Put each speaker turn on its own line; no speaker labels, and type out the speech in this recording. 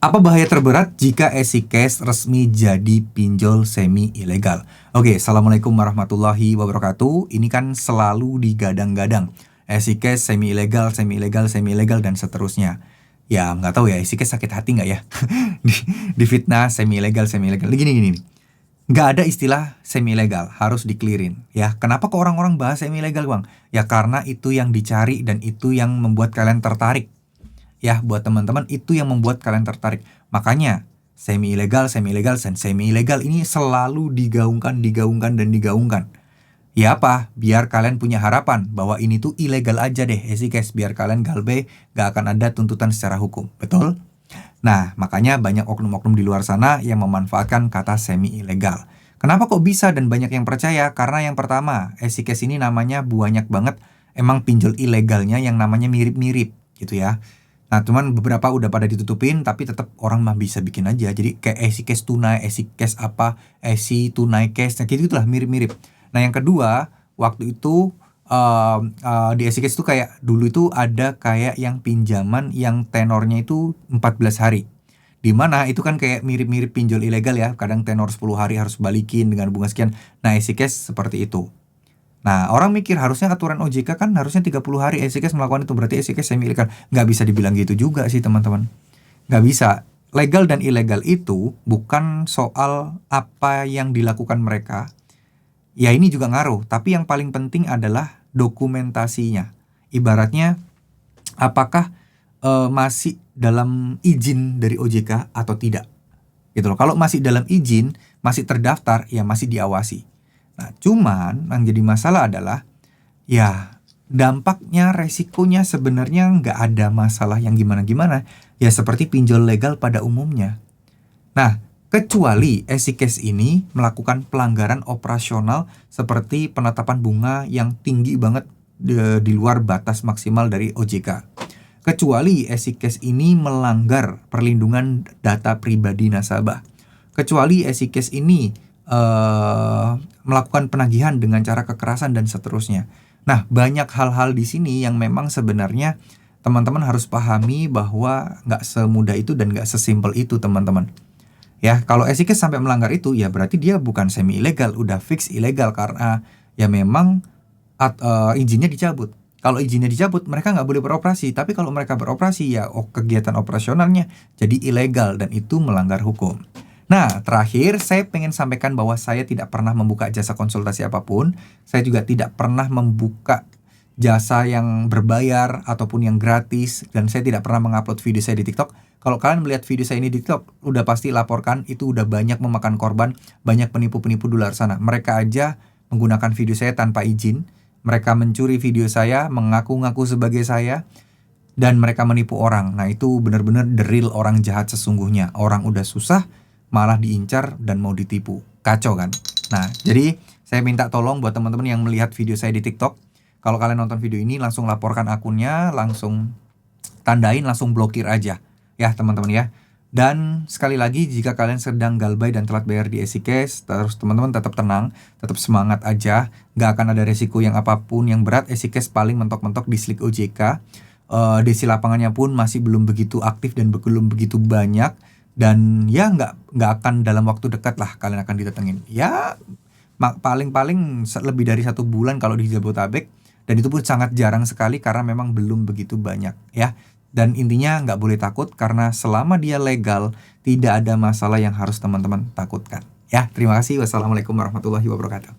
Apa bahaya terberat jika EasyCash resmi jadi pinjol semi ilegal? Oke, Assalamualaikum warahmatullahi wabarakatuh. Ini kan selalu digadang-gadang. EasyCash semi ilegal, semi ilegal, semi ilegal, dan seterusnya. Ya, nggak tahu ya, EasyCash sakit hati nggak ya? Difitnah semi ilegal, semi ilegal. Gini. Nggak ada istilah semi ilegal, harus dikelirin. Ya, kenapa kok orang-orang bahas semi ilegal, Bang? Ya, karena itu yang dicari dan itu yang membuat kalian tertarik. Ya, buat teman-teman itu yang membuat kalian tertarik. Makanya semi ilegal, dan semi ilegal ini selalu digaungkan, dan digaungkan. Ya apa? Biar kalian punya harapan bahwa ini tuh ilegal aja deh, EasyCash, biar kalian galbe, gak akan ada tuntutan secara hukum. Betul? Nah, makanya banyak oknum-oknum di luar sana yang memanfaatkan kata semi ilegal. Kenapa kok bisa dan banyak yang percaya? Karena yang pertama, EasyCash ini namanya banyak banget emang pinjol ilegalnya yang namanya mirip-mirip gitu ya. Nah, cuman beberapa udah pada ditutupin, tapi tetap orang mah bisa bikin aja. Jadi kayak EasyCash tunai, EasyCash apa, Easy tunai cash, nah gitu itulah mirip-mirip. Nah, yang kedua, waktu itu di EasyCash itu kayak dulu itu ada kayak yang pinjaman yang tenornya itu 14 hari. Dimana itu kan kayak mirip-mirip pinjol ilegal ya, kadang tenor 10 hari harus balikin dengan bunga sekian. Nah, EasyCash seperti itu. Nah, orang mikir harusnya aturan OJK kan harusnya 30 hari EasyCash melakukan itu, berarti EasyCash semi ilegal. Nggak bisa dibilang gitu juga sih, teman-teman. Nggak bisa. Legal dan ilegal itu bukan soal apa yang dilakukan mereka. Ya, ini juga ngaruh, tapi yang paling penting adalah dokumentasinya. Ibaratnya, apakah masih dalam izin dari OJK atau tidak. Gitu loh. Kalau masih dalam izin, masih terdaftar, ya masih diawasi. Nah, cuman yang jadi masalah adalah ya dampaknya, resikonya sebenarnya nggak ada masalah yang gimana-gimana. Ya seperti pinjol legal pada umumnya. Nah, kecuali EasyCash ini melakukan pelanggaran operasional seperti penetapan bunga yang tinggi banget di luar batas maksimal dari OJK. Kecuali EasyCash ini melanggar perlindungan data pribadi nasabah. Kecuali EasyCash ini melakukan penagihan dengan cara kekerasan dan seterusnya. Nah, banyak hal-hal di sini yang memang sebenarnya teman-teman harus pahami bahwa nggak semudah itu dan nggak sesimpel itu, teman-teman. Ya, kalau EasyCash sampai melanggar itu, ya berarti dia bukan semi ilegal, udah fix ilegal karena ya memang izinnya dicabut. Kalau izinnya dicabut, mereka nggak boleh beroperasi. Tapi kalau mereka beroperasi, ya kegiatan operasionalnya jadi ilegal dan itu melanggar hukum. Nah, terakhir saya pengen sampaikan bahwa saya tidak pernah membuka jasa konsultasi apapun. Saya juga tidak pernah membuka jasa yang berbayar ataupun yang gratis. Dan saya tidak pernah mengupload video saya di TikTok. Kalau kalian melihat video saya ini di TikTok, udah pasti laporkan, itu udah banyak memakan korban, banyak penipu-penipu di luar sana. Mereka aja menggunakan video saya tanpa izin. Mereka mencuri video saya, mengaku-ngaku sebagai saya, dan mereka menipu orang. Nah, itu benar-benar the real orang jahat sesungguhnya. Orang udah susah, malah diincar dan mau ditipu. Kacau kan? Nah, jadi saya minta tolong buat teman-teman yang melihat video saya di TikTok, kalau kalian nonton video ini langsung laporkan akunnya, langsung tandain, langsung blokir aja. Ya, teman-teman ya. Dan sekali lagi, jika kalian sedang galbay dan telat bayar di EasyCash, terus teman-teman tetap tenang, tetap semangat aja. Nggak akan ada resiko yang apapun yang berat. EasyCash paling mentok-mentok di slik OJK. Desi lapangannya pun masih belum begitu aktif dan belum begitu banyak. Dan ya nggak akan dalam waktu dekat lah kalian akan didatengin. Ya paling-paling lebih dari 1 bulan kalau di Jabotabek. Dan itu pun sangat jarang sekali karena memang belum begitu banyak ya. Dan intinya nggak boleh takut karena selama dia legal tidak ada masalah yang harus teman-teman takutkan. Ya, terima kasih. Wassalamualaikum warahmatullahi wabarakatuh.